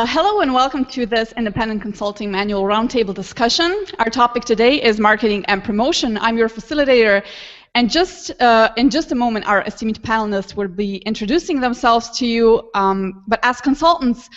Hello and welcome to this Independent Consulting Manual Roundtable discussion. Our topic today is marketing and promotion. I'm your facilitator, and in just a moment our esteemed panelists will be introducing themselves to you. But as consultants,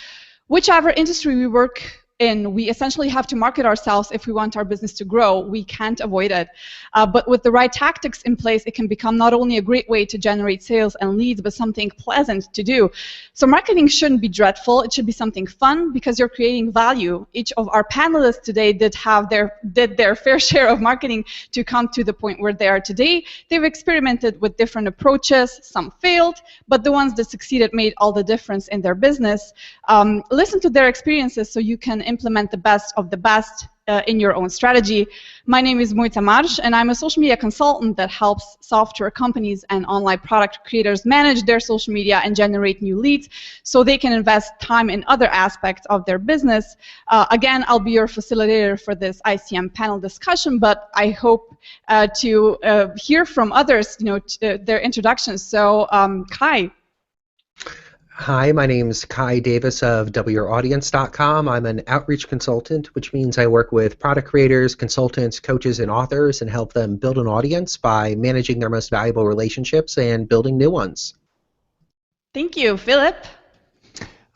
whichever industry we work in, we essentially have to market ourselves if we want our business to grow. We can't avoid it. But with the right tactics in place, it can become not only a great way to generate sales and leads, but something pleasant to do. So marketing shouldn't be dreadful. It should be something fun because you're creating value. Each of our panelists today did their fair share of marketing to come to the point where they are today. They've experimented with different approaches. Some failed, but the ones that succeeded made all the difference in their business. Listen to their experiences so you can implement the best of the best in your own strategy. My name is Moita Marsh, and I'm a social media consultant that helps software companies and online product creators manage their social media and generate new leads so they can invest time in other aspects of their business. Again, I'll be your facilitator for this ICM panel discussion, but I hope to hear from others, their introductions. So, Kai. Hi, my name is Kai Davis of WYourAudience.com. I'm an outreach consultant, which means I work with product creators, consultants, coaches, and authors and help them build an audience by managing their most valuable relationships and building new ones. Thank you. Philip?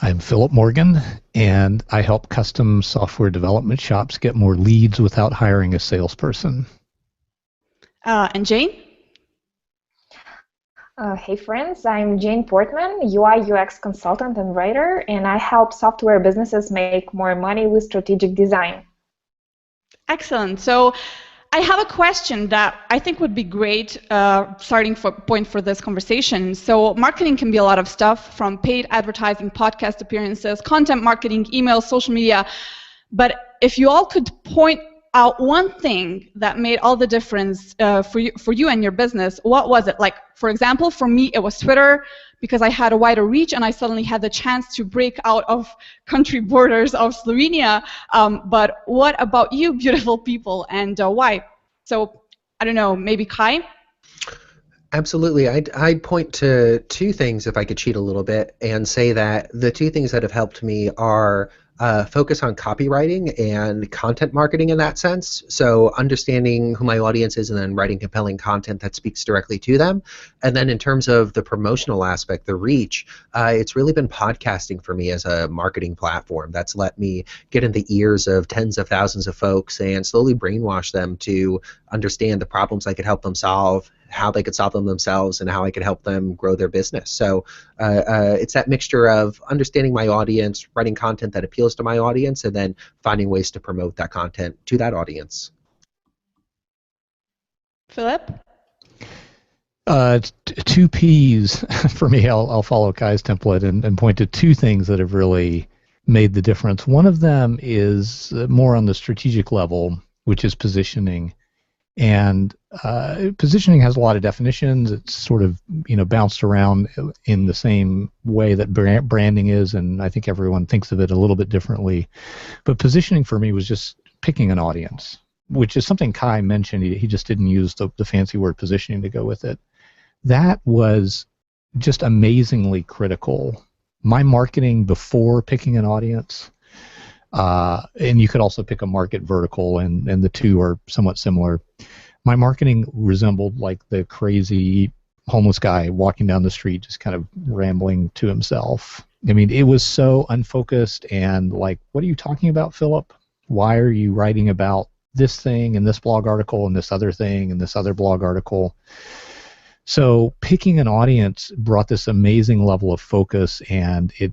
I'm Philip Morgan, and I help custom software development shops get more leads without hiring a salesperson. And Jane? Hey friends, I'm Jane Portman, UI UX consultant and writer, and I help software businesses make more money with strategic design. Excellent. So I have a question that I think would be great starting point for this conversation. So marketing can be a lot of stuff, from paid advertising, podcast appearances, content marketing, email, social media. But if you all could point out one thing that made all the difference for you and your business, what was it? Like, for example, for me, it was Twitter, because I had a wider reach and I suddenly had the chance to break out of country borders of Slovenia. But what about you, beautiful people, and why? So, I don't know, maybe Kai? Absolutely. I'd point to two things, if I could cheat a little bit, and say that the two things that have helped me are focus on copywriting and content marketing in that sense. So understanding who my audience is and then writing compelling content that speaks directly to them. And then in terms of the promotional aspect, the reach, it's really been podcasting for me as a marketing platform. That's let me get in the ears of tens of thousands of folks and slowly brainwash them to understand the problems I could help them solve, how they could solve them themselves, and how I could help them grow their business. So it's that mixture of understanding my audience, writing content that appeals to my audience, and then finding ways to promote that content to that audience. Philip? Two P's for me. I'll follow Kai's template and point to two things that have really made the difference. One of them is more on the strategic level, which is positioning. And positioning has a lot of definitions. It's sort of bounced around in the same way that branding is, and I think everyone thinks of it a little bit differently. But positioning for me was just picking an audience, which is something Kai mentioned. He just didn't use the fancy word positioning to go with it. That was just amazingly critical. My marketing before picking an audience, and you could also pick a market vertical, and the two are somewhat similar. My marketing resembled like the crazy homeless guy walking down the street just kind of rambling to himself. I mean, it was so unfocused and like, what are you talking about, Philip? Why are you writing about this thing in this blog article and this other thing and this other blog article? So picking an audience brought this amazing level of focus, and it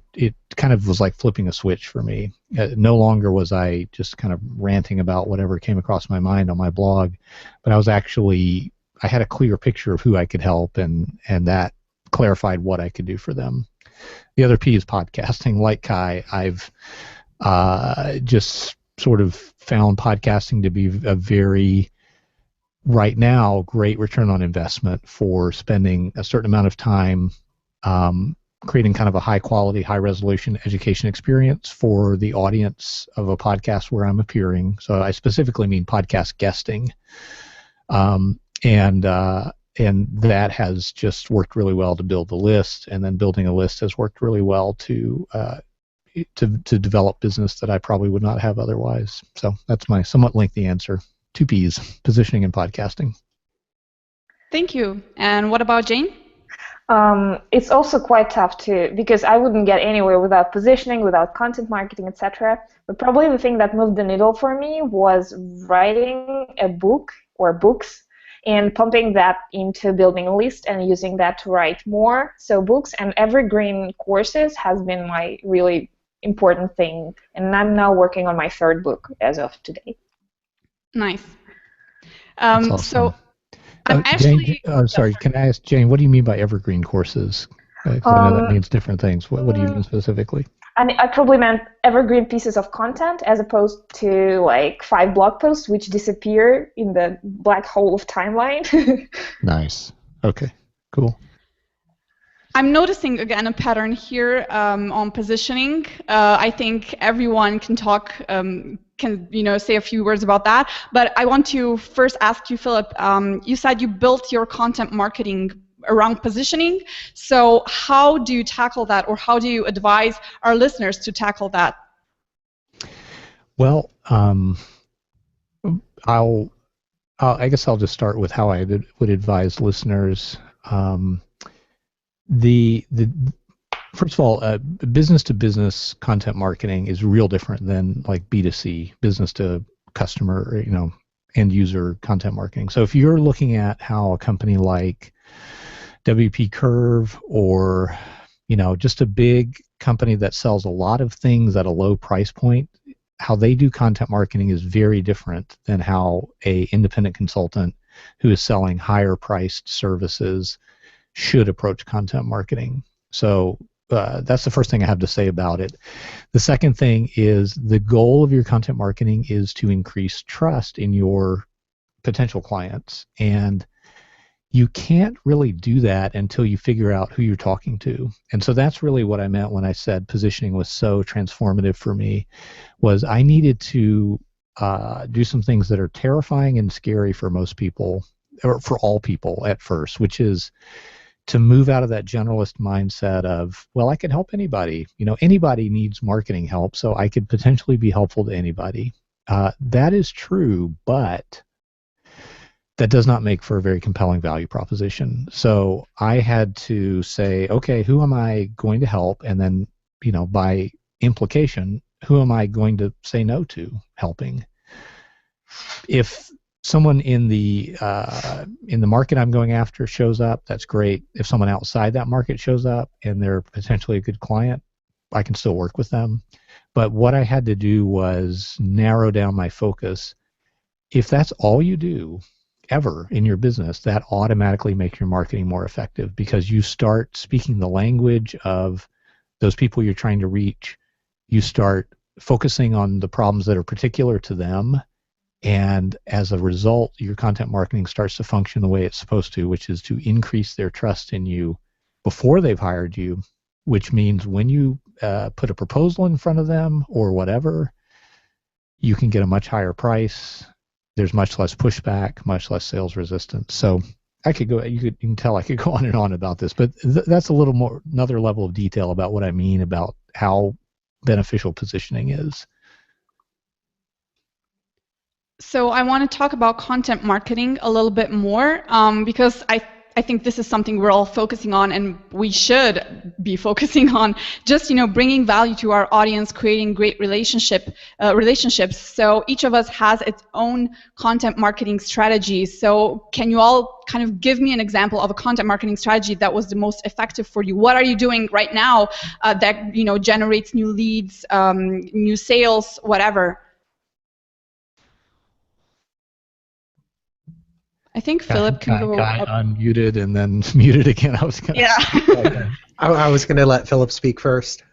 kind of was like flipping a switch for me. No longer was I just kind of ranting about whatever came across my mind on my blog, but I had a clear picture of who I could help, and that clarified what I could do for them. The other P is podcasting. Like Kai, I've just sort of found podcasting to be a very, right now, great return on investment for spending a certain amount of time creating kind of a high quality, high resolution education experience for the audience of a podcast where I'm appearing. So I specifically mean podcast guesting. And that has just worked really well to build the list, and then building a list has worked really well to to develop business that I probably would not have otherwise. So that's my somewhat lengthy answer. 2 P's, positioning and podcasting. Thank you. And what about Jane? It's also quite tough too, because I wouldn't get anywhere without positioning, without content marketing, etc. But probably the thing that moved the needle for me was writing a book or books and pumping that into building a list and using that to write more. So books and evergreen courses has been my really important thing. And I'm now working on my 3rd book as of today. Nice. That's awesome. So I'm actually... Jane, sorry, can I ask, Jane, what do you mean by evergreen courses? Because I know that means different things. What do you mean specifically? I probably meant evergreen pieces of content as opposed to like 5 blog posts which disappear in the black hole of timeline. Nice. Okay, cool. I'm noticing again a pattern here on positioning. I think everyone can talk, can say a few words about that. But I want to first ask you, Philip. You said you built your content marketing around positioning. So how do you tackle that, or how do you advise our listeners to tackle that? Well, I guess I'll just start with how I would advise listeners. First of all, business-to-business content marketing is real different than like B2C, business to customer, end user content marketing. So if you're looking at how a company like WP Curve or just a big company that sells a lot of things at a low price point, how they do content marketing is very different than how a independent consultant who is selling higher priced services should approach content marketing. So that's the first thing I have to say about it. The second thing is the goal of your content marketing is to increase trust in your potential clients. And you can't really do that until you figure out who you're talking to. And so that's really what I meant when I said positioning was so transformative for me, was I needed to do some things that are terrifying and scary for most people, or for all people at first, which is to move out of that generalist mindset of, well, I can help anybody. Anybody needs marketing help, so I could potentially be helpful to anybody. That is true, but that does not make for a very compelling value proposition. So I had to say, okay, who am I going to help? And then, by implication, who am I going to say no to helping? If someone in the market I'm going after shows up, that's great. If someone outside that market shows up and they're potentially a good client, I can still work with them. But what I had to do was narrow down my focus. If that's all you do ever in your business, that automatically makes your marketing more effective, because you start speaking the language of those people you're trying to reach. You start focusing on the problems that are particular to them, and as a result, your content marketing starts to function the way it's supposed to, which is to increase their trust in you before they've hired you, which means when you put a proposal in front of them or whatever, you can get a much higher price. There's much less pushback, much less sales resistance. So I could go. You can tell I could go on and on about this, but that's a little more, another level of detail about what I mean about how beneficial positioning is. So I want to talk about content marketing a little bit more, because I think this is something we're all focusing on, and we should be focusing on, just bringing value to our audience, creating great relationships. So each of us has its own content marketing strategy. So can you all kind of give me an example of a content marketing strategy that was the most effective for you? What are you doing right now that generates new leads, new sales, whatever? I think Philip can go got up. Unmuted and then muted again. I was gonna I was going to let Philip speak first.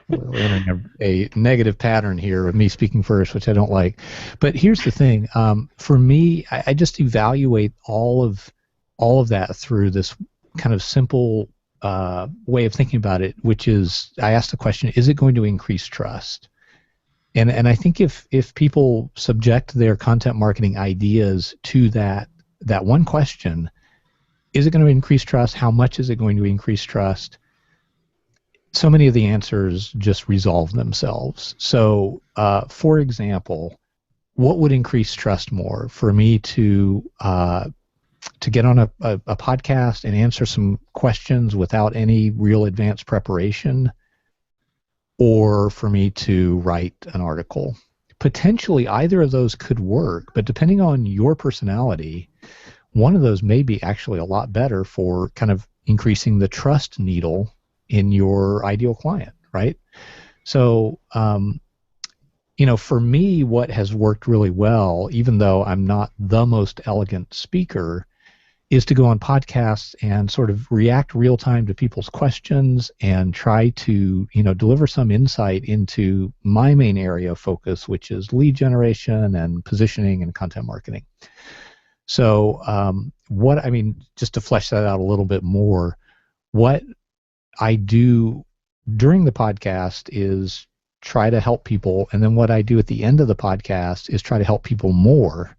We're in a negative pattern here with me speaking first, which I don't like. But here's the thing. For me, I just evaluate all of that through this kind of simple way of thinking about it, which is I ask the question, is it going to increase trust? And I think if people subject their content marketing ideas to that one question, is it going to increase trust? How much is it going to increase trust? so many of the answers just resolve themselves. So, for example, what would increase trust more? For me to get on a podcast and answer some questions without any real advanced preparation, or for me to write an article? Potentially either of those could work, but depending on your personality, one of those may be actually a lot better for kind of increasing the trust needle in your ideal client, right? So, for me, what has worked really well, even though I'm not the most elegant speaker, is to go on podcasts and sort of react real time to people's questions and try to, deliver some insight into my main area of focus, which is lead generation and positioning and content marketing. So just to flesh that out a little bit more, what I do during the podcast is try to help people, and then what I do at the end of the podcast is try to help people more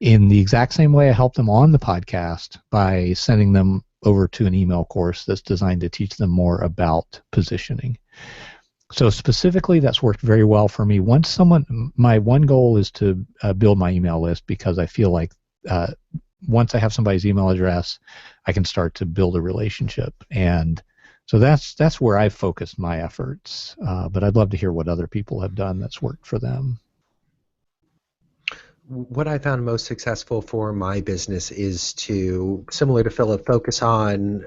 in the exact same way I help them on the podcast by sending them over to an email course that's designed to teach them more about positioning. So specifically, that's worked very well for me. My one goal is to build my email list, because I feel like once I have somebody's email address, I can start to build a relationship. And so that's where I've focused my efforts. But I'd love to hear what other people have done that's worked for them. What I found most successful for my business is to, similar to Philip, focus on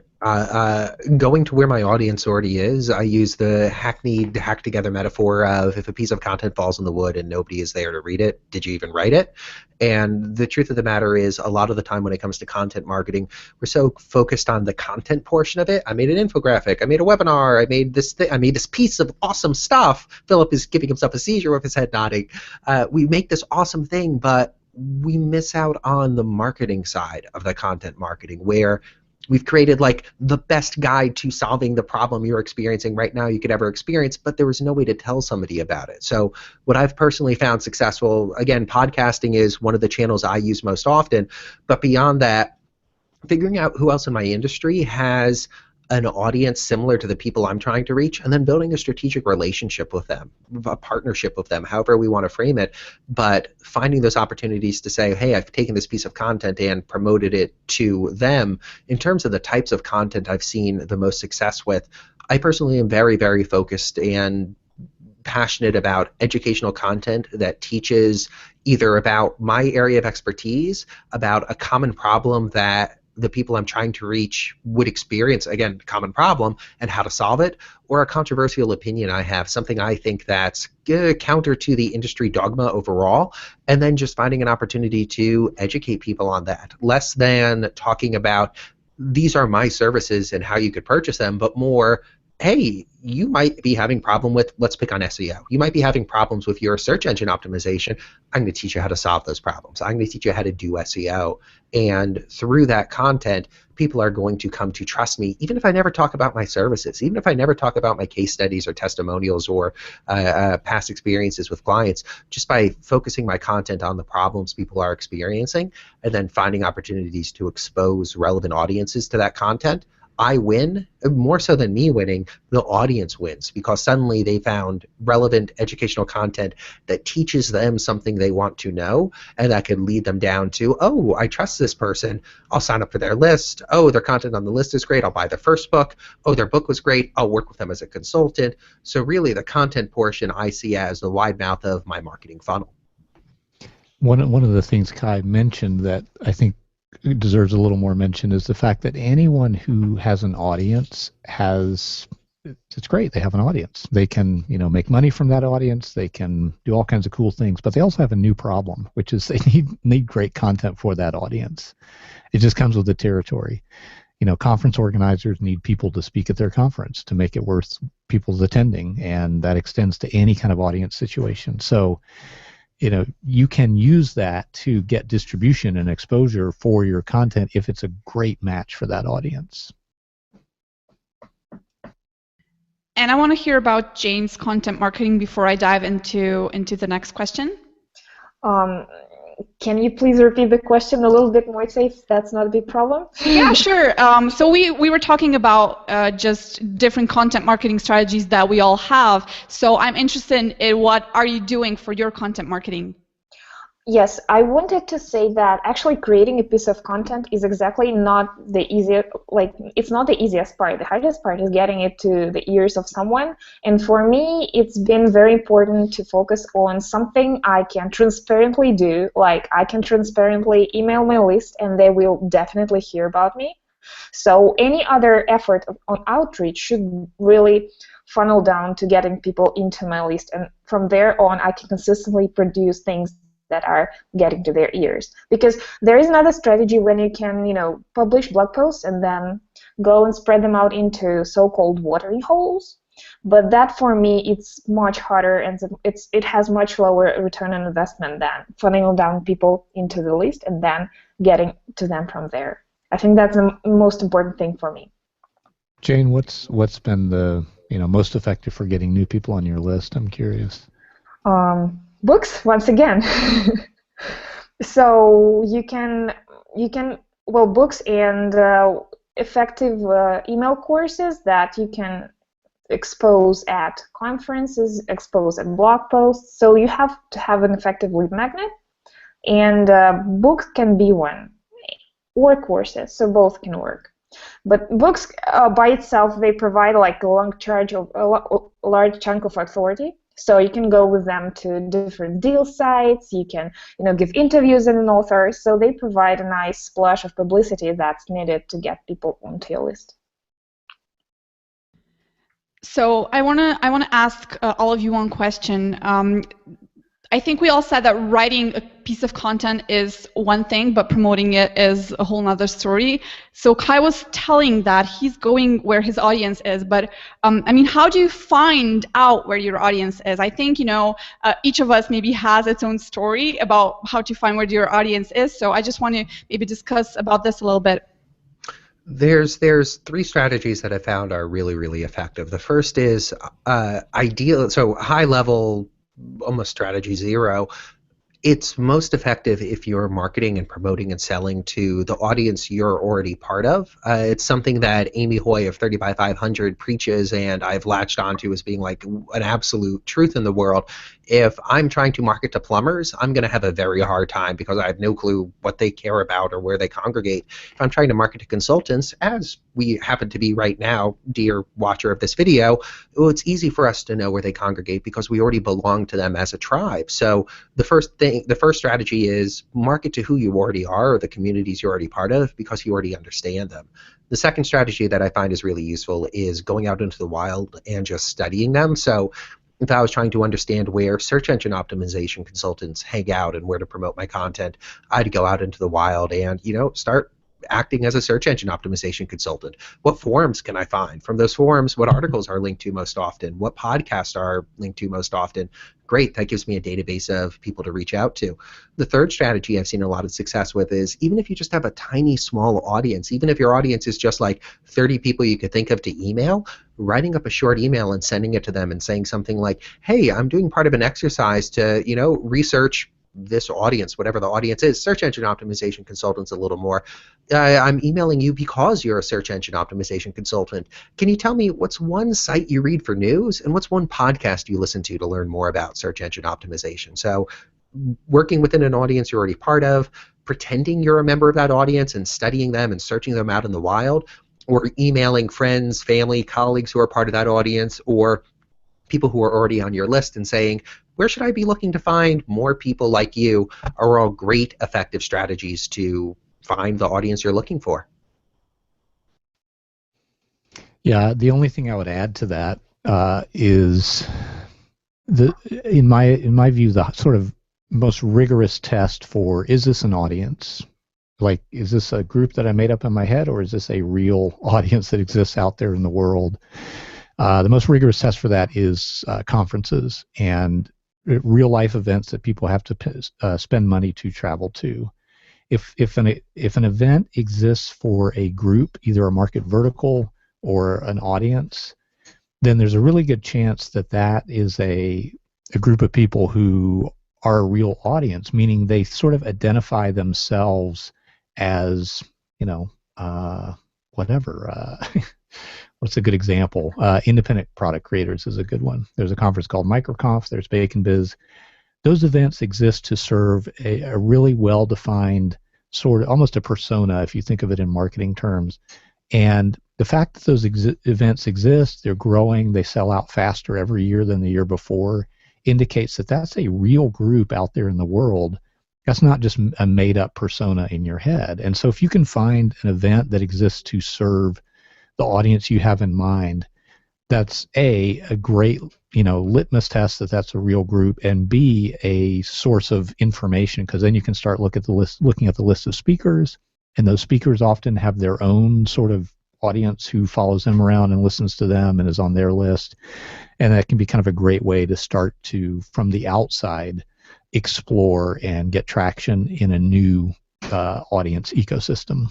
going to where my audience already is. I use the hackneyed, hack-together metaphor of, if a piece of content falls in the wood and nobody is there to read it, did you even write it? And the truth of the matter is, a lot of the time when it comes to content marketing, we're so focused on the content portion of it. I made an infographic, I made a webinar, I made this thing, I made this piece of awesome stuff. Philip is giving himself a seizure with his head nodding. We make this awesome thing, but we miss out on the marketing side of the content marketing, where we've created like the best guide to solving the problem you're experiencing right now you could ever experience, but there was no way to tell somebody about it. So what I've personally found successful, again, podcasting is one of the channels I use most often, but beyond that, figuring out who else in my industry has an audience similar to the people I'm trying to reach, and then building a strategic relationship with them, a partnership with them, however we want to frame it, but finding those opportunities to say, hey, I've taken this piece of content and promoted it to them. In terms of the types of content I've seen the most success with, I personally am very, very focused and passionate about educational content that teaches either about my area of expertise, about a common problem that the people I'm trying to reach would experience, again, common problem, and how to solve it, or a controversial opinion I have, something I think that's counter to the industry dogma overall, and then just finding an opportunity to educate people on that. Less than talking about, these are my services and how you could purchase them, but more, hey, you might be having problem with, let's pick on SEO. You might be having problems with your search engine optimization. I'm going to teach you how to solve those problems. I'm going to teach you how to do SEO. And through that content, people are going to come to trust me, even if I never talk about my services, even if I never talk about my case studies or testimonials or past experiences with clients, just by focusing my content on the problems people are experiencing and then finding opportunities to expose relevant audiences to that content. I win. More so than me winning, the audience wins, because suddenly they found relevant educational content that teaches them something they want to know, and that could lead them down to, oh, I trust this person, I'll sign up for their list. Oh, their content on the list is great, I'll buy their first book. Oh, their book was great, I'll work with them as a consultant. So really the content portion I see as the wide mouth of my marketing funnel. One of the things Kai mentioned that I think deserves a little more mention is the fact that anyone who has an audience it's great. They have an audience. They can, make money from that audience. They can do all kinds of cool things, but they also have a new problem, which is they need great content for that audience. It just comes with the territory. Conference organizers need people to speak at their conference to make it worth people's attending, and that extends to any kind of audience situation. So, you can use that to get distribution and exposure for your content if it's a great match for that audience. And I want to hear about Jane's content marketing before I dive into the next question. Can you please repeat the question a little bit more safe? That's not a big problem. Yeah, sure. So we were talking about just different content marketing strategies that we all have. So I'm interested in what are you doing for your content marketing? Yes, I wanted to say that actually creating a piece of content is exactly not the easiest, like it's not the easiest part. The hardest part is getting it to the ears of someone. And for me, it's been very important to focus on something I can transparently do, like I can transparently email my list and they will definitely hear about me. So any other effort on outreach should really funnel down to getting people into my list. And from there on, I can consistently produce things that are getting to their ears. Because there is another strategy when you can, publish blog posts and then go and spread them out into so-called watering holes. But that, for me, it's much harder and it has much lower return on investment than funneling down people into the list and then getting to them from there. I think that's the most important thing for me. Jane, what's been the most effective for getting new people on your list? I'm curious. Books, once again. So you can books and effective email courses that you can expose at conferences, expose at blog posts. So you have to have an effective lead magnet, and books can be one, or courses. So both can work. But books by itself, they provide like a large chunk of authority. So you can go with them to different deal sites. You can, give interviews as an author. So they provide a nice splash of publicity that's needed to get people onto your list. So I wanna ask all of you one question. I think we all said that writing a piece of content is one thing, but promoting it is a whole nother story. So Kai was telling that he's going where his audience is, but how do you find out where your audience is? I think, each of us maybe has its own story about how to find where your audience is. So I just want to maybe discuss about this a little bit. There's three strategies that I found are really, really effective. The first is ideal, so high level, almost strategy zero. It's most effective if you're marketing and promoting and selling to the audience you're already part of. It's something that Amy Hoy of 30 by 500 preaches, and I've latched onto as being like an absolute truth in the world. If I'm trying to market to plumbers, I'm going to have a very hard time because I have no clue what they care about or where they congregate. If I'm trying to market to consultants, as we happen to be right now, dear watcher of this video, it's easy for us to know where they congregate because we already belong to them as a tribe. So the first strategy is market to who you already are or the communities you're already part of because you already understand them. The second strategy that I find is really useful is going out into the wild and just studying them. So if I was trying to understand where search engine optimization consultants hang out and where to promote my content, I'd go out into the wild and, start acting as a search engine optimization consultant. What forums can I find? From those forums, what articles are linked to most often? What podcasts are linked to most often? Great, that gives me a database of people to reach out to. The third strategy I've seen a lot of success with is even if you just have a tiny, small audience, even if your audience is just like 30 people you could think of to email, writing up a short email and sending it to them and saying something like, hey, I'm doing part of an exercise to, research this audience, whatever the audience is, search engine optimization consultants a little more. I'm emailing you because you're a search engine optimization consultant. Can you tell me what's one site you read for news and what's one podcast you listen to learn more about search engine optimization? So working within an audience you're already part of, pretending you're a member of that audience and studying them and searching them out in the wild, or emailing friends, family, colleagues who are part of that audience, or people who are already on your list and saying, where should I be looking to find more people like you, are all great effective strategies to find the audience you're looking for. Yeah, the only thing I would add to that is in my view, the sort of most rigorous test for, is this an audience? Like, is this a group that I made up in my head, or is this a real audience that exists out there in the world? The most rigorous test for that is conferences and real-life events that people have to spend money to travel to. If an event exists for a group, either a market vertical or an audience, then there's a really good chance that that is a group of people who are a real audience, meaning they sort of identify themselves as, whatever. What's a good example? Independent product creators is a good one. There's a conference called MicroConf. There's Bacon Biz. Those events exist to serve a really well-defined sort of, almost a persona, if you think of it in marketing terms. And the fact that those events exist, they're growing, they sell out faster every year than the year before, indicates that that's a real group out there in the world. That's not just a made-up persona in your head. And so if you can find an event that exists to serve the audience you have in mind, that's a great litmus test that that's a real group, and B, a source of information, because then you can start looking at the list of speakers, and those speakers often have their own sort of audience who follows them around and listens to them and is on their list, and that can be kind of a great way to start to, from the outside, explore and get traction in a new audience ecosystem.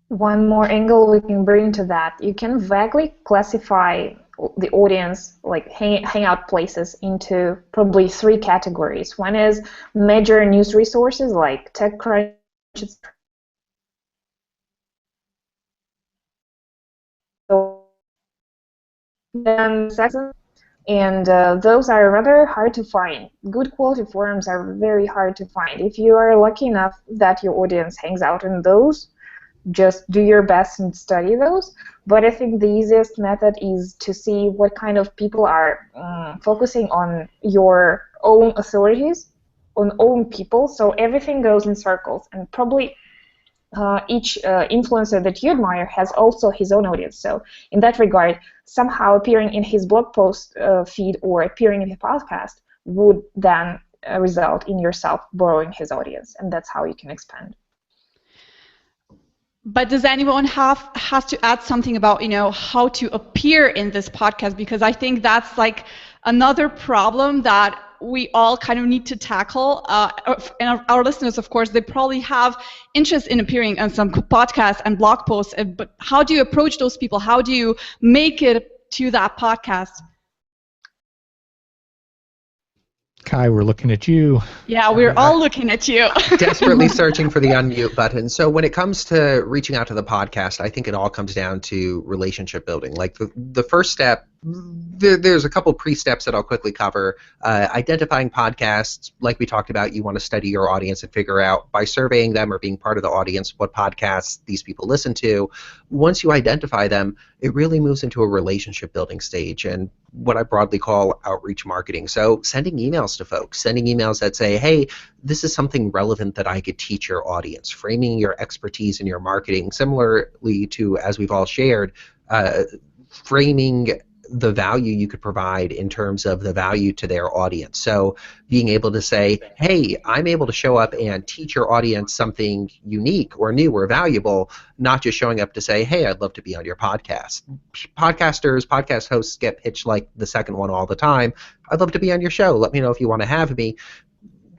One more angle we can bring to that, you can vaguely classify the audience, like hangout places, into probably 3 categories. One is major news resources like TechCrunch. Then second, and those are rather hard to find. Good quality forums are very hard to find. If you are lucky enough that your audience hangs out in those, just do your best and study those. But I think the easiest method is to see what kind of people are focusing on your own authorities, on own people. So everything goes in circles, and probably each influencer that you admire has also his own audience. So in that regard, somehow appearing in his blog post feed or appearing in his podcast would then result in yourself borrowing his audience, and that's how you can expand. But does anyone has to add something about how to appear in this podcast? Because I think that's like another problem that we all kind of need to tackle. And our listeners, of course, they probably have interest in appearing on some podcasts and blog posts. But how do you approach those people? How do you make it to that podcast? Kai, we're looking at you. Yeah, we're all looking at you. Desperately searching for the unmute button. So when it comes to reaching out to the podcast, I think it all comes down to relationship building. Like the first step, there's a couple pre-steps that I'll quickly cover. Identifying podcasts, like we talked about, you want to study your audience and figure out by surveying them or being part of the audience what podcasts these people listen to. Once you identify them, it really moves into a relationship building stage and what I broadly call outreach marketing. So sending emails to folks, sending emails that say, hey, this is something relevant that I could teach your audience, framing your expertise in your marketing, similarly to, as we've all shared, framing the value you could provide in terms of the value to their audience. So being able to say, hey, I'm able to show up and teach your audience something unique or new or valuable, not just showing up to say, hey, I'd love to be on your podcast. Podcast hosts get pitched like the second one all the time. I'd love to be on your show. Let me know if you want to have me.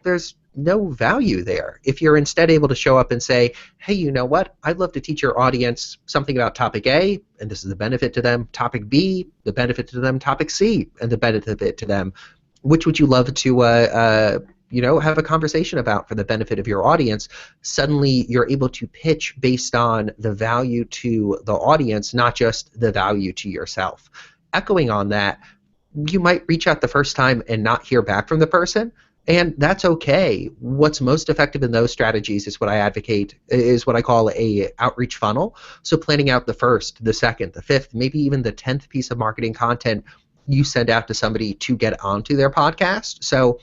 There's no value there. If you're instead able to show up and say, hey, you know what? I'd love to teach your audience something about topic A, and this is the benefit to them. Topic B, the benefit to them. Topic C, and the benefit to them. Which would you love to have a conversation about for the benefit of your audience? Suddenly you're able to pitch based on the value to the audience, not just the value to yourself. Echoing on that, you might reach out the first time and not hear back from the person. And that's okay. What's most effective in those strategies is what I advocate, is what I call a outreach funnel. So planning out the first, the second, the fifth, maybe even the 10th piece of marketing content you send out to somebody to get onto their podcast. So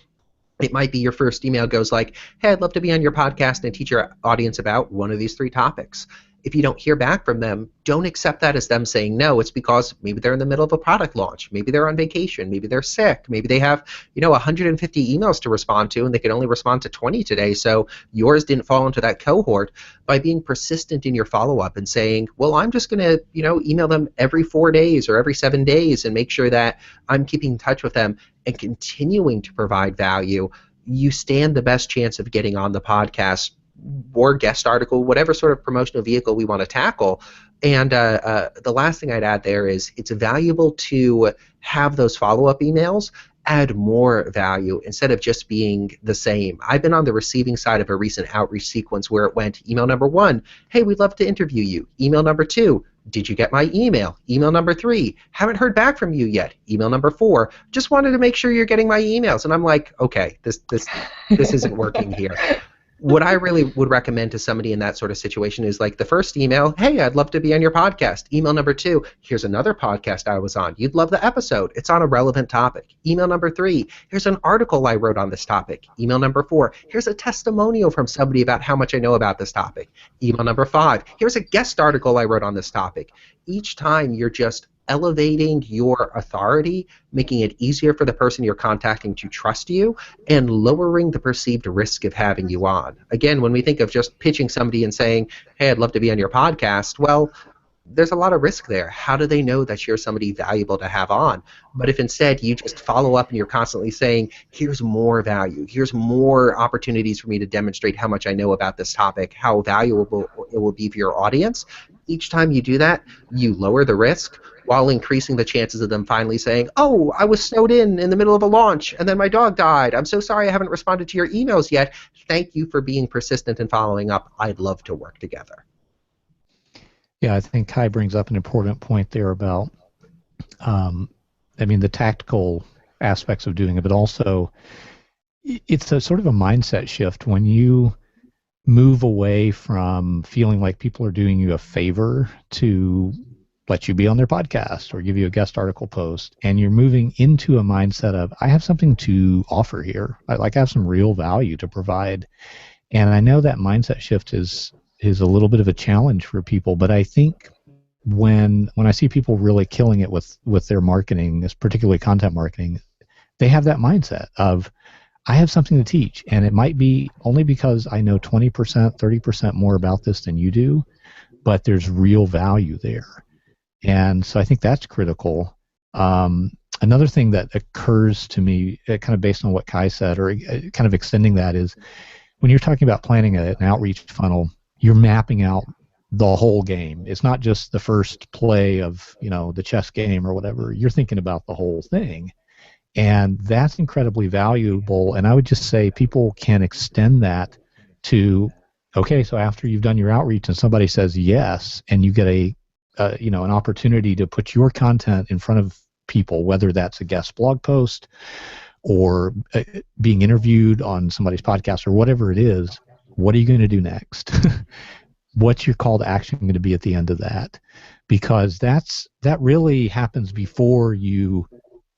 it might be your first email goes like, hey, I'd love to be on your podcast and teach your audience about one of these 3 topics. If you don't hear back from them, don't accept that as them saying no. It's because maybe they're in the middle of a product launch. Maybe they're on vacation. Maybe they're sick. Maybe they have 150 emails to respond to, and they can only respond to 20 today. So yours didn't fall into that cohort. By being persistent in your follow-up and saying, well, I'm just going to email them every 4 days or every 7 days and make sure that I'm keeping in touch with them and continuing to provide value, you stand the best chance of getting on the podcast or guest article, whatever sort of promotional vehicle we want to tackle. And the last thing I'd add there is it's valuable to have those follow-up emails add more value instead of just being the same. I've been on the receiving side of a recent outreach sequence where it went email number 1, hey, we'd love to interview you. Email number 2, did you get my email? Email number 3, haven't heard back from you yet. Email number 4, just wanted to make sure you're getting my emails. And I'm like, okay, this isn't working here. What I really would recommend to somebody in that sort of situation is like the first email, hey, I'd love to be on your podcast. Email number 2, here's another podcast I was on. You'd love the episode. It's on a relevant topic. Email number 3, here's an article I wrote on this topic. Email number 4, here's a testimonial from somebody about how much I know about this topic. Email number 5, here's a guest article I wrote on this topic. Each time you're just elevating your authority, making it easier for the person you're contacting to trust you, and lowering the perceived risk of having you on. Again, when we think of just pitching somebody and saying, hey, I'd love to be on your podcast, well, there's a lot of risk there. How do they know that you're somebody valuable to have on? But if instead you just follow up and you're constantly saying, here's more value, here's more opportunities for me to demonstrate how much I know about this topic, how valuable it will be for your audience, each time you do that, you lower the risk while increasing the chances of them finally saying, oh, I was snowed in the middle of a launch and then my dog died. I'm so sorry I haven't responded to your emails yet. Thank you for being persistent and following up. I'd love to work together. Yeah, I think Kai brings up an important point there about, the tactical aspects of doing it, but also it's a sort of a mindset shift when you move away from feeling like people are doing you a favor to let you be on their podcast or give you a guest article post, and you're moving into a mindset of, I have something to offer here. I have some real value to provide. And I know that mindset shift is a little bit of a challenge for people, but I think when I see people really killing it with their marketing, this particularly content marketing, they have that mindset of, I have something to teach, and it might be only because I know 20%, 30% more about this than you do, but there's real value there. And so I think that's critical. Another thing that occurs to me, kind of based on what Kai said, or kind of extending that, is when you're talking about planning an outreach funnel, you're mapping out the whole game. It's not just the first play of, the chess game or whatever. You're thinking about the whole thing. And that's incredibly valuable. And I would just say people can extend that to, okay, so after you've done your outreach and somebody says yes, and you get an opportunity to put your content in front of people, whether that's a guest blog post or being interviewed on somebody's podcast or whatever it is, what are you going to do next? What's your call to action going to be at the end of that? Because that really happens before you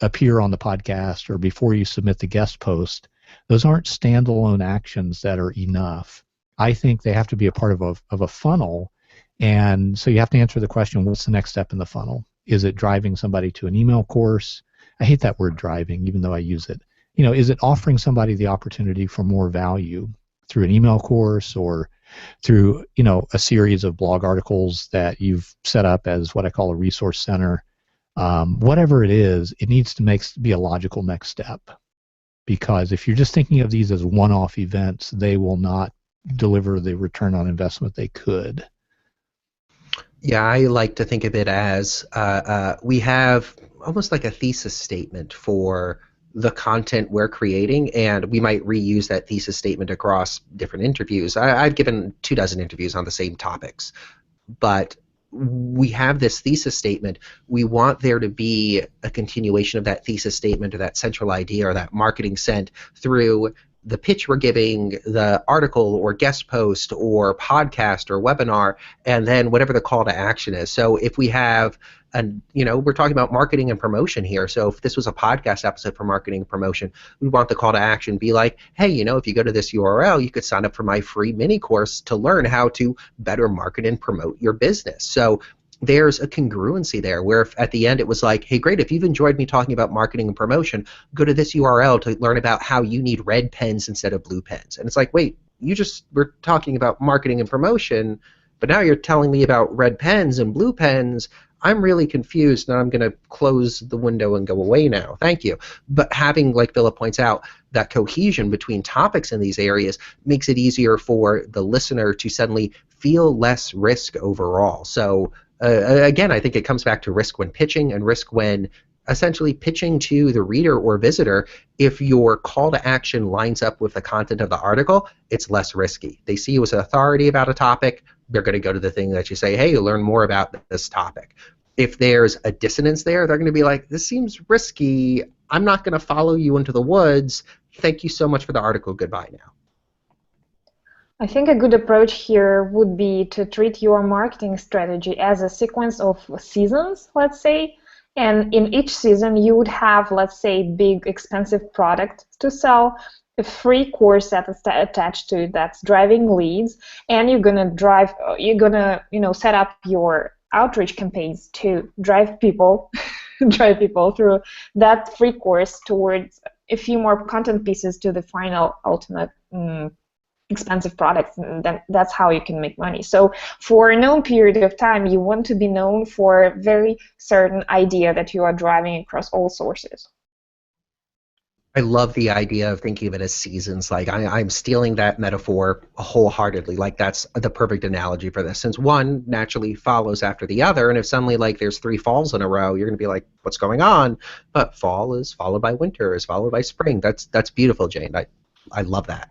appear on the podcast or before you submit the guest post. Those aren't standalone actions that are enough. I think they have to be a part of a funnel. And so you have to answer the question, what's the next step in the funnel? Is it driving somebody to an email course? I hate that word driving, even though I use it. Is it offering somebody the opportunity for more value through an email course or through, a series of blog articles that you've set up as what I call a resource center? Whatever it is, it needs to be a logical next step. Because if you're just thinking of these as one-off events, they will not deliver the return on investment they could. Yeah, I like to think of it as we have almost like a thesis statement for the content we're creating, and we might reuse that thesis statement across different interviews. I've given 24 interviews on the same topics, but we have this thesis statement. We want there to be a continuation of that thesis statement or that central idea or that marketing scent through the pitch we're giving, the article or guest post or podcast or webinar, and then whatever the call to action is. So if we have, we're talking about marketing and promotion here. So if this was a podcast episode for marketing and promotion, we want the call to action be like, hey, if you go to this URL, you could sign up for my free mini course to learn how to better market and promote your business. So there's a congruency there where if at the end it was like, hey, great, if you've enjoyed me talking about marketing and promotion, go to this URL to learn about how you need red pens instead of blue pens. And it's like, wait, you just were talking about marketing and promotion, but now you're telling me about red pens and blue pens. I'm really confused, and I'm going to close the window and go away now. Thank you. But having, like Philip points out, that cohesion between topics in these areas makes it easier for the listener to suddenly feel less risk overall. So again, I think it comes back to risk when pitching and risk when essentially pitching to the reader or visitor. If your call to action lines up with the content of the article, it's less risky. They see you as an authority about a topic, they're going to go to the thing that you say, hey, learn more about this topic. If there's a dissonance there, they're going to be like, this seems risky, I'm not going to follow you into the woods, thank you so much for the article, goodbye now. I think a good approach here would be to treat your marketing strategy as a sequence of seasons, let's say. And in each season, you would have, let's say, big, expensive product to sell, a free course that is attached to it that's driving leads, and you're gonna set up your outreach campaigns to drive people, through that free course towards a few more content pieces to the final, ultimate expensive products, and that's how you can make money. So for a known period of time, you want to be known for a very certain idea that you are driving across all sources. I love the idea of thinking of it as seasons. Like I'm stealing that metaphor wholeheartedly. Like that's the perfect analogy for this. Since one naturally follows after the other, and if suddenly like there's 3 falls in a row, you're going to be like, what's going on? But fall is followed by winter, is followed by spring. That's beautiful, Jane. I love that.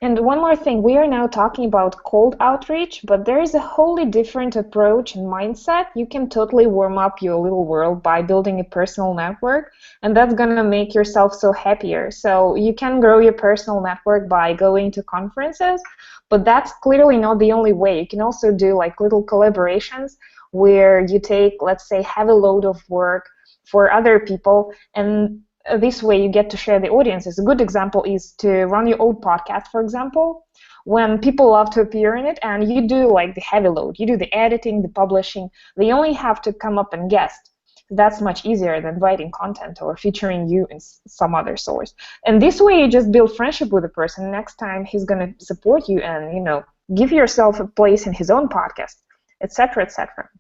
And one more thing, we are now talking about cold outreach, but there is a wholly different approach and mindset. You can totally warm up your little world by building a personal network, and that's going to make yourself so happier. So you can grow your personal network by going to conferences, but that's clearly not the only way. You can also do like little collaborations where you take, let's say, heavy load of work for other people, and this way you get to share the audiences. A good example is to run your own podcast, for example, when people love to appear in it and you do like the heavy load. You do the editing, the publishing. They only have to come up and guest. That's much easier than writing content or featuring you in some other source. And this way you just build friendship with the person. Next time he's going to support you and, give yourself a place in his own podcast, etc., etc.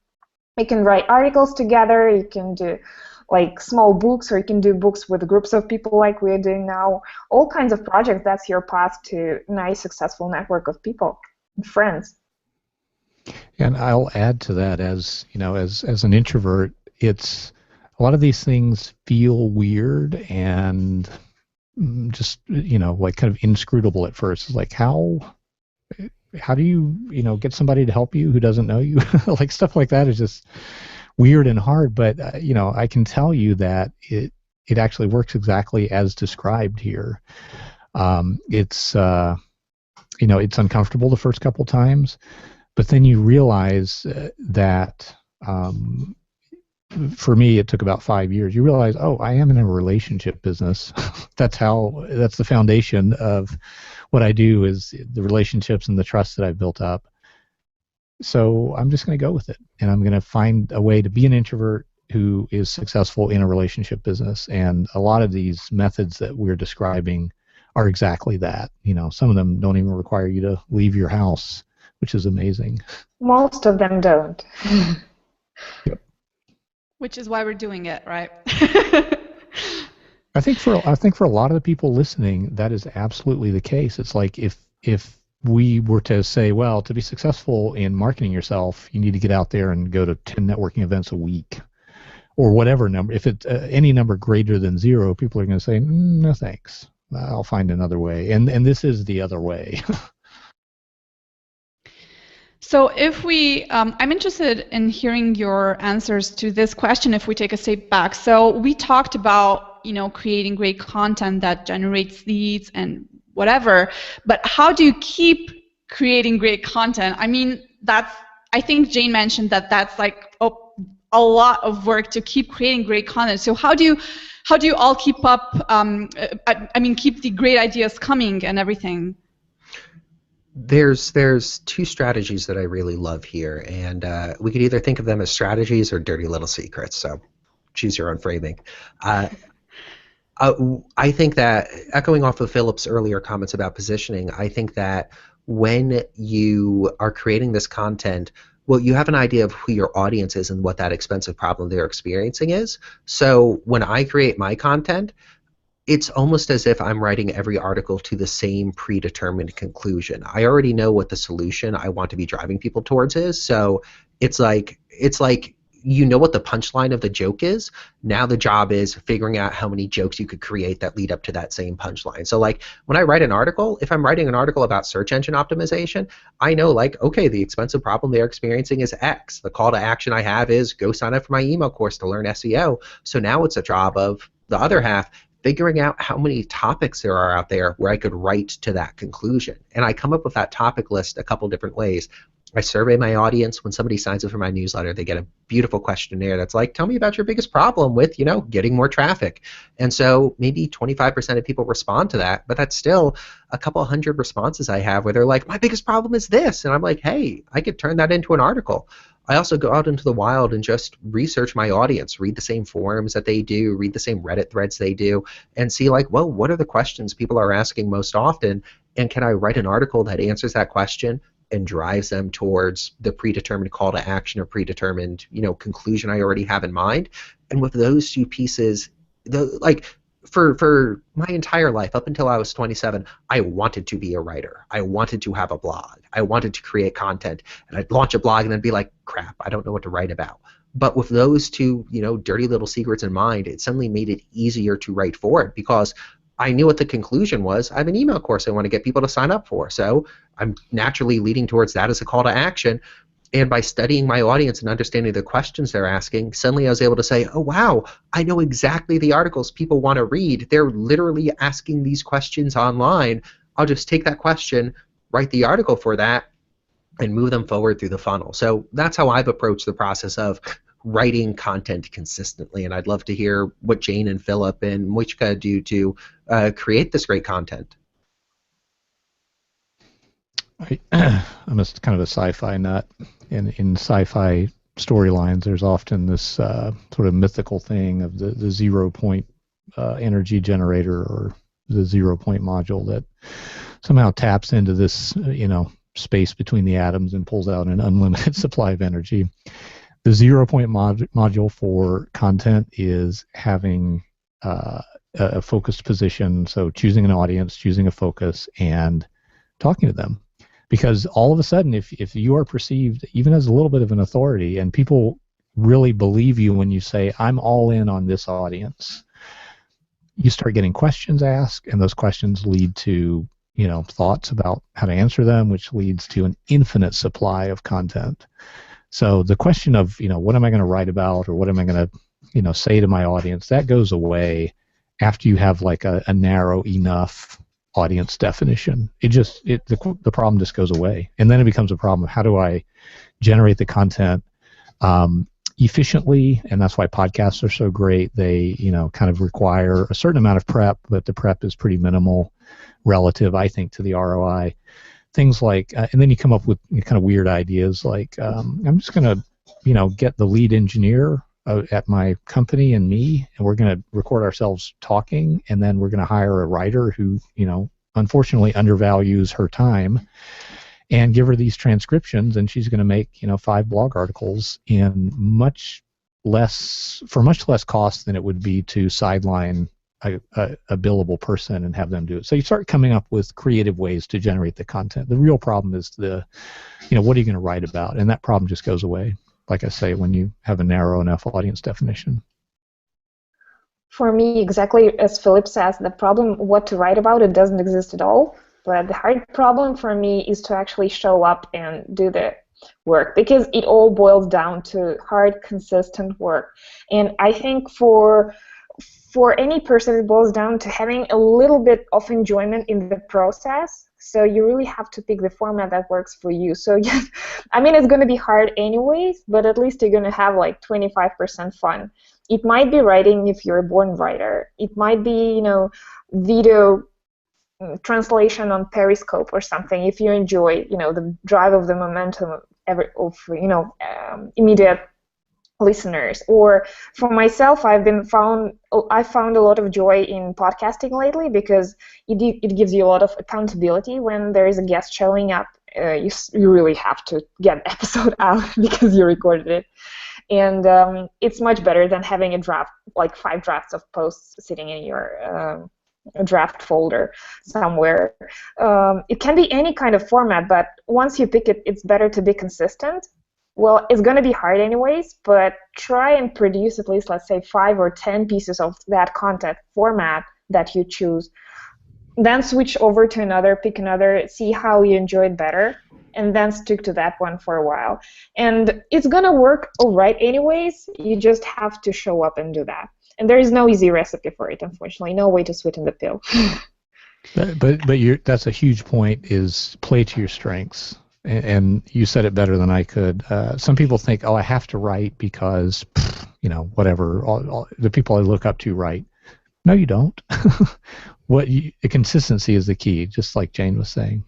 You can write articles together. You can do like small books, or you can do books with groups of people like we're doing now. All kinds of projects. That's your path to a nice, successful network of people and friends. And I'll add to that, as an introvert, it's a lot of these things feel weird and just like kind of inscrutable at first. It's like how do you get somebody to help you who doesn't know you? Like stuff like that is just weird and hard, but I can tell you that it actually works exactly as described here. It's uncomfortable the first couple times, but then you realize that for me it took about 5 years. You realize, oh, I am in a relationship business. That's the foundation of what I do, is the relationships and the trust that I've built up. So I'm just going to go with it, and I'm going to find a way to be an introvert who is successful in a relationship business. And a lot of these methods that we're describing are exactly that. Some of them don't even require you to leave your house, which is amazing. Most of them don't. Yep. Which is why we're doing it, right? I think for a lot of the people listening, that is absolutely the case. It's like if we were to say, well, to be successful in marketing yourself, you need to get out there and go to 10 networking events a week, or whatever number. If it's any number greater than 0, people are going to say, no thanks, I'll find another way. And this is the other way. So if I'm interested in hearing your answers to this question if we take a step back. So we talked about, creating great content that generates leads and whatever, but how do you keep creating great content? I mean, I think Jane mentioned that's like a lot of work to keep creating great content. So how do you all keep up, keep the great ideas coming and everything? There's 2 strategies that I really love here, and we could either think of them as strategies or dirty little secrets, so choose your own framing. I think that, echoing off of Philip's earlier comments about positioning, I think that when you are creating this content, well, you have an idea of who your audience is and what that expensive problem they're experiencing is. So when I create my content, it's almost as if I'm writing every article to the same predetermined conclusion. I already know what the solution I want to be driving people towards is, so it's like you know what the punchline of the joke is. Now the job is figuring out how many jokes you could create that lead up to that same punchline. So like when I write an article, if I'm writing an article about search engine optimization, I know like, okay, the expensive problem they're experiencing is X. The call to action I have is go sign up for my email course to learn SEO. So now it's a job of the other half, figuring out how many topics there are out there where I could write to that conclusion. And I come up with that topic list a couple different ways. I survey my audience. When somebody signs up for my newsletter, they get a beautiful questionnaire that's like, tell me about your biggest problem with, getting more traffic. And so maybe 25% of people respond to that, but that's still a couple hundred responses I have where they're like, my biggest problem is this. And I'm like, hey, I could turn that into an article. I also go out into the wild and just research my audience, read the same forums that they do, read the same Reddit threads they do, and see like, well, what are the questions people are asking most often? And can I write an article that answers that question and drives them towards the predetermined call to action or predetermined, conclusion I already have in mind? And with those two pieces, for my entire life, up until I was 27, I wanted to be a writer. I wanted to have a blog. I wanted to create content. And I'd launch a blog and then be like, crap, I don't know what to write about. But with those two, dirty little secrets in mind, it suddenly made it easier to write for it because I knew what the conclusion was. I have an email course I want to get people to sign up for. So I'm naturally leading towards that as a call to action. And by studying my audience and understanding the questions they're asking, suddenly I was able to say, oh, wow, I know exactly the articles people want to read. They're literally asking these questions online. I'll just take that question, write the article for that, and move them forward through the funnel. So that's how I've approached the process of writing content consistently. And I'd love to hear what Jane and Philip and Moichka do to create this great content. I'm just kind of a sci-fi nut. In sci-fi storylines, there's often this sort of mythical thing of the 0 point energy generator or the 0 point module that somehow taps into this, space between the atoms and pulls out an unlimited supply of energy. The 0 point module for content is having a focused position, so choosing an audience, choosing a focus, and talking to them. Because all of a sudden, if you are perceived even as a little bit of an authority and people really believe you when you say, I'm all in on this audience, you start getting questions asked, and those questions lead to thoughts about how to answer them, which leads to an infinite supply of content. So the question of, what am I going to write about or what am I going to, say to my audience, that goes away after you have like a narrow enough audience definition. The problem just goes away. And then it becomes a problem of how do I generate the content efficiently, and that's why podcasts are so great. They, kind of require a certain amount of prep, but the prep is pretty minimal relative, I think, to the ROI. Things like, and then you come up with kind of weird ideas like, I'm just going to, get the lead engineer at my company and me, and we're going to record ourselves talking, and then we're going to hire a writer who, unfortunately undervalues her time, and give her these transcriptions, and she's going to make, 5 blog articles in much less cost than it would be to sideline a billable person and have them do it. So you start coming up with creative ways to generate the content. The real problem is what are you going to write about? And that problem just goes away, like I say, when you have a narrow enough audience definition. For me, exactly as Philip says, the problem, what to write about, it doesn't exist at all. But the hard problem for me is to actually show up and do the work, because it all boils down to hard, consistent work. And I think for any person, it boils down to having a little bit of enjoyment in the process. So you really have to pick the format that works for you. So yes, I mean, it's going to be hard anyways, but at least you're going to have like 25% fun. It might be writing if you're a born writer. It might be, video translation on Periscope or something if you enjoy, the drive of the momentum of immediate listeners. Or for myself, I found a lot of joy in podcasting lately, because it gives you a lot of accountability when there is a guest showing up. You really have to get an episode out because you recorded it. And it's much better than having a draft, like 5 drafts of posts sitting in your draft folder somewhere. It can be any kind of format, but once you pick it, it's better to be consistent. well, it's going to be hard anyways, but try and produce at least, let's say, 5 or 10 pieces of that content format that you choose. Then switch over to another, pick another, see how you enjoy it better, and then stick to that one for a while. And it's going to work all right anyways. You just have to show up and do that. And there is no easy recipe for it, unfortunately. No way to sweeten the pill. But that's a huge point, is play to your strengths. And you said it better than I could. Some people think, oh, I have to write because, whatever, all the people I look up to write. No, you don't. The consistency is the key, just like Jane was saying.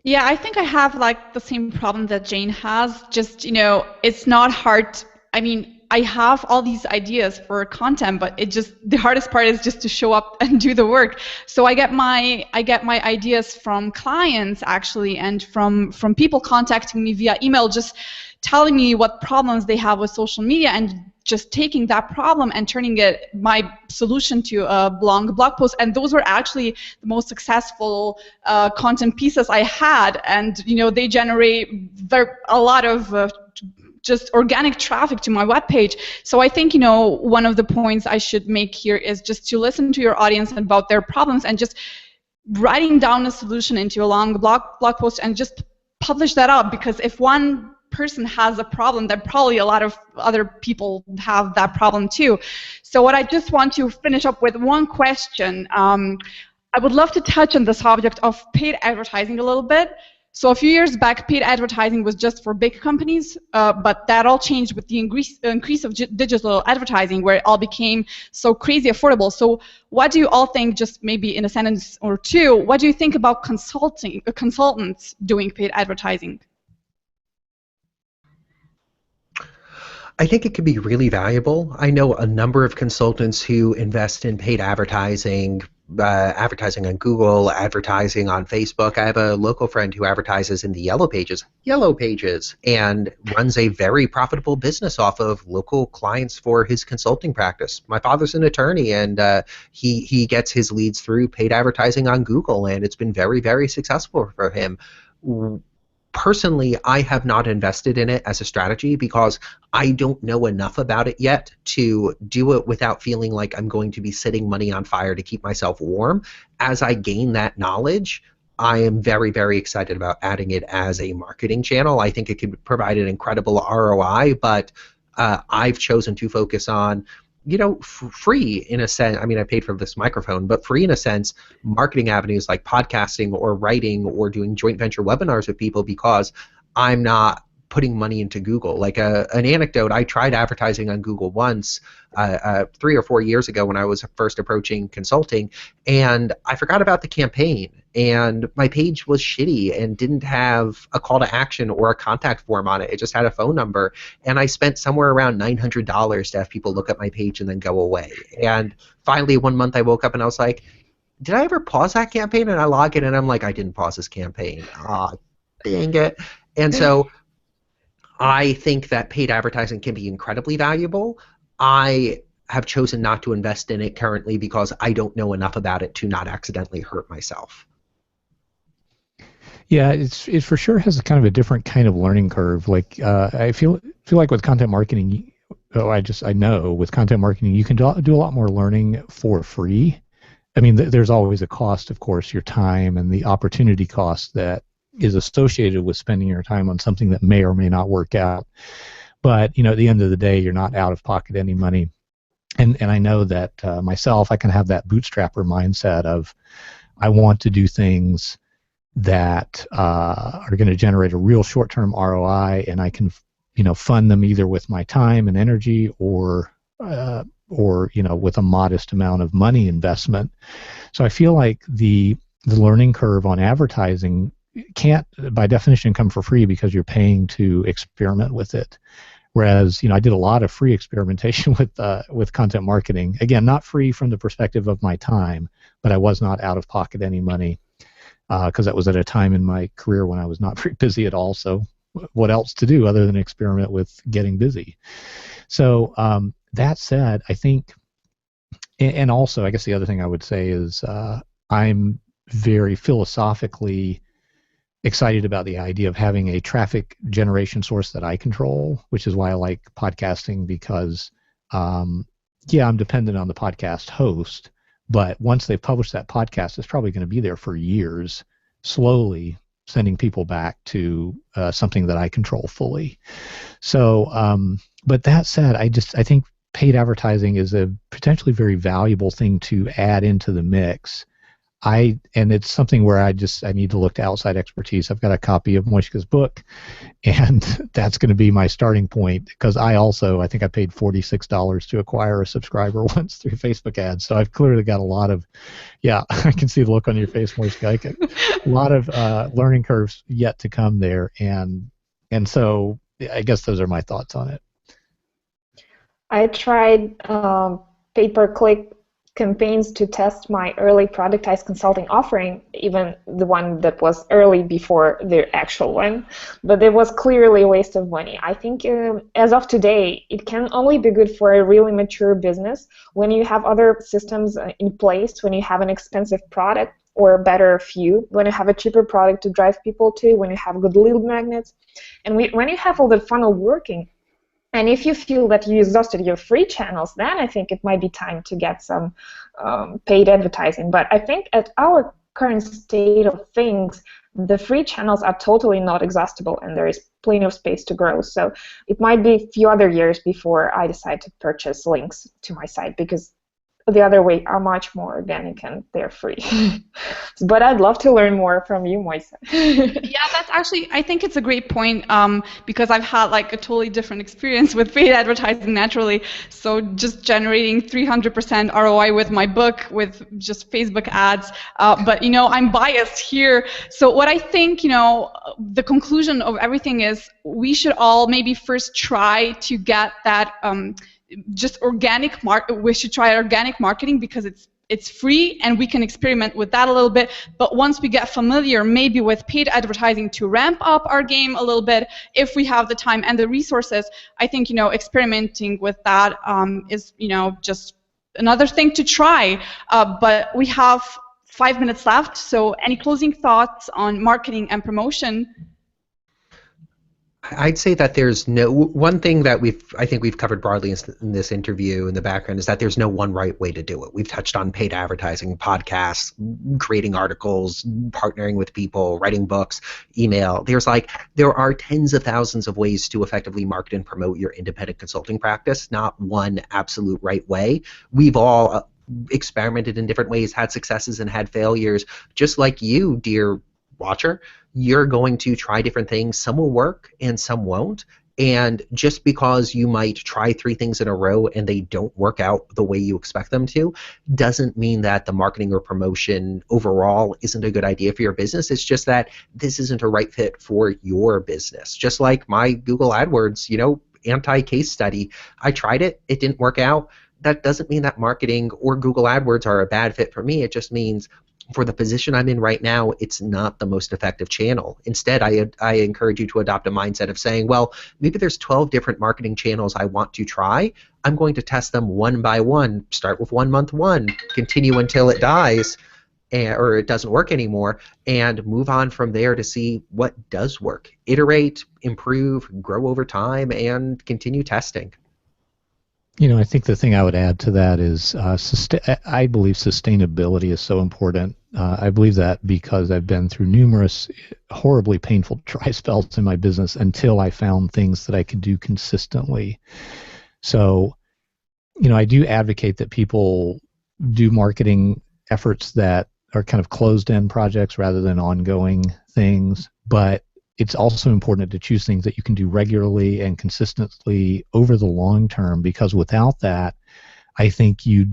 Yeah, I think I have like the same problem that Jane has. Just, it's not hard. I mean, I have all these ideas for content, but the hardest part is just to show up and do the work. So I get my ideas from clients actually, and from people contacting me via email, just telling me what problems they have with social media, and just taking that problem and turning my solution to a long blog post. And those were actually the most successful content pieces I had, and they generate a lot of just organic traffic to my webpage. So I think, one of the points I should make here is just to listen to your audience about their problems, and just writing down a solution into a long blog post and just publish that out. Because if one person has a problem, then probably a lot of other people have that problem too. So what I just want to finish up with one question. I would love to touch on the subject of paid advertising a little bit. So a few years back, paid advertising was just for big companies, but that all changed with the increase of digital advertising, where it all became so crazy affordable. So what do you all think, just maybe in a sentence or two, what do you think about consultants doing paid advertising? I think it could be really valuable. I know a number of consultants who invest in paid advertising, advertising on Google, advertising on Facebook. I have a local friend who advertises in the Yellow Pages, and runs a very profitable business off of local clients for his consulting practice. My father's an attorney, and he gets his leads through paid advertising on Google, and it's been very, very successful for him. Personally, I have not invested in it as a strategy because I don't know enough about it yet to do it without feeling like I'm going to be setting money on fire to keep myself warm. As I gain that knowledge, I am very, very excited about adding it as a marketing channel. I think it could provide an incredible ROI, but I've chosen to focus on free in a sense. I mean, I paid for this microphone, but free in a sense, marketing avenues like podcasting or writing or doing joint venture webinars with people, because I'm not putting money into Google. Like an anecdote, I tried advertising on Google once 3 or 4 years ago when I was first approaching consulting, and I forgot about the campaign, and my page was shitty and didn't have a call to action or a contact form on it. It just had a phone number, and I spent somewhere around $900 to have people look at my page and then go away. And finally, one month I woke up and I was like, did I ever pause that campaign? And I log in and I'm like, I didn't pause this campaign. Dang it. And so I think that paid advertising can be incredibly valuable. I have chosen not to invest in it currently because I don't know enough about it to not accidentally hurt myself. Yeah, it for sure has a kind of a different kind of learning curve. Like I feel like with content marketing, I know with content marketing you can do a lot more learning for free. I mean, there's always a cost, of course, your time and the opportunity cost that is associated with spending your time on something that may or may not work out. But at the end of the day, you're not out of pocket any money. And I know that myself, I can have that bootstrapper mindset of I want to do things that are going to generate a real short-term ROI, and I can fund them either with my time and energy or with a modest amount of money investment. So I feel like the learning curve on advertising can't, by definition, come for free because you're paying to experiment with it. Whereas, I did a lot of free experimentation with content marketing. Again, not free from the perspective of my time, but I was not out of pocket any money because that was at a time in my career when I was not very busy at all. So what else to do other than experiment with getting busy? So that said, I think, and also I guess the other thing I would say is I'm very philosophically excited about the idea of having a traffic generation source that I control, which is why I like podcasting, because yeah, I'm dependent on the podcast host, but once they've published that podcast, it's probably going to be there for years, slowly sending people back to something that I control fully. So, but that said, I think paid advertising is a potentially very valuable thing to add into the mix. And it's something where I need to look to outside expertise. I've got a copy of Moishka's book, and that's going to be my starting point, because I think I paid $46 to acquire a subscriber once through Facebook ads. So I've clearly got a lot of, I can see the look on your face, Moishka. A lot of learning curves yet to come there, and so I guess those are my thoughts on it. I tried pay-per-click campaigns to test my early productized consulting offering, even the one that was early before the actual one, but it was clearly a waste of money. I think as of today, it can only be good for a really mature business when you have other systems in place, when you have an expensive product or a better few, when you have a cheaper product to drive people to, when you have good lead magnets, and when you have all the funnel working. And if you feel that you exhausted your free channels, then I think it might be time to get some paid advertising. But I think at our current state of things, the free channels are totally not exhaustible, and there is plenty of space to grow. So it might be a few other years before I decide to purchase links to my site, because the other way are much more organic and they're free. But I'd love to learn more from you, Moisa. Yeah, that's actually, I think it's a great point, because I've had like a totally different experience with paid advertising naturally. So just generating 300% ROI with my book, with just Facebook ads. But, I'm biased here. So what I think, the conclusion of everything is we should all maybe first try to get that just we should try organic marketing, because it's free and we can experiment with that a little bit. But once we get familiar maybe with paid advertising to ramp up our game a little bit, if we have the time and the resources, I think experimenting with that is just another thing to try. But we have 5 minutes left, so any closing thoughts on marketing and promotion? I'd say that there's one thing that I think we've covered broadly in this interview in the background is that there's no one right way to do it. We've touched on paid advertising, podcasts, creating articles, partnering with people, writing books, email. There are tens of thousands of ways to effectively market and promote your independent consulting practice, not one absolute right way. We've all experimented in different ways, had successes and had failures, just like you, dear watcher. You're going to try different things. Some will work and some won't. And just because you might try 3 things in a row and they don't work out the way you expect them to, doesn't mean that the marketing or promotion overall isn't a good idea for your business. It's just that this isn't a right fit for your business. Just like my Google AdWords, anti-case study. I tried it. It didn't work out. That doesn't mean that marketing or Google AdWords are a bad fit for me. It just means for the position I'm in right now, it's not the most effective channel. Instead, I encourage you to adopt a mindset of saying, well, maybe there's 12 different marketing channels I want to try. I'm going to test them one by one. Start with 1 month one, continue until it dies or it doesn't work anymore, and move on from there to see what does work. Iterate, improve, grow over time, and continue testing. I think the thing I would add to that is I believe sustainability is so important. I believe that because I've been through numerous horribly painful dry spells in my business until I found things that I could do consistently. So, I do advocate that people do marketing efforts that are kind of closed-end projects rather than ongoing things, but it's also important to choose things that you can do regularly and consistently over the long term, because without that, I think you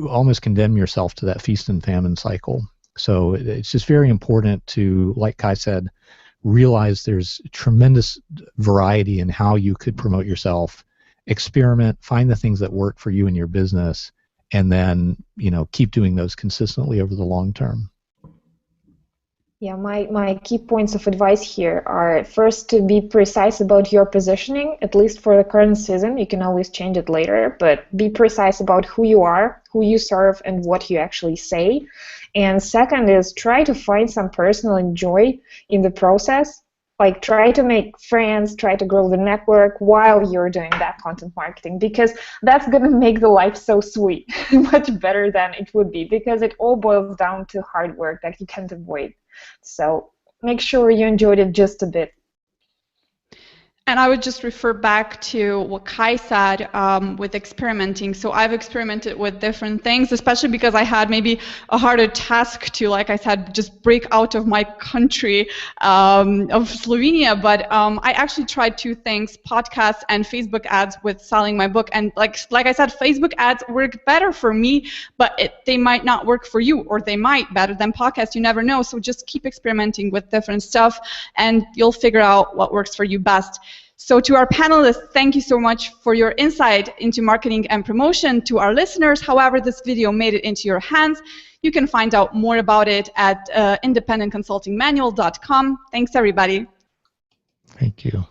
almost condemn yourself to that feast and famine cycle. So it's just very important to, like Kai said, realize there's tremendous variety in how you could promote yourself, experiment, find the things that work for you and your business, and then keep doing those consistently over the long term. Yeah, my key points of advice here are first to be precise about your positioning, at least for the current season. You can always change it later, but be precise about who you are, who you serve, and what you actually say. And second is try to find some personal joy in the process. Like try to make friends, try to grow the network while you're doing that content marketing, because that's going to make the life so sweet, much better than it would be, because it all boils down to hard work that you can't avoid. So make sure you enjoyed it just a bit. And I would just refer back to what Kai said with experimenting. So I've experimented with different things, especially because I had maybe a harder task to, like I said, just break out of my country of Slovenia. But I actually tried two things, podcasts and Facebook ads with selling my book. And like I said, Facebook ads work better for me, but they might not work for you, or they might better than podcasts. You never know. So just keep experimenting with different stuff, and you'll figure out what works for you best. So to our panelists, thank you so much for your insight into marketing and promotion. To our listeners, however this video made it into your hands, you can find out more about it at independentconsultingmanual.com. Thanks, everybody. Thank you.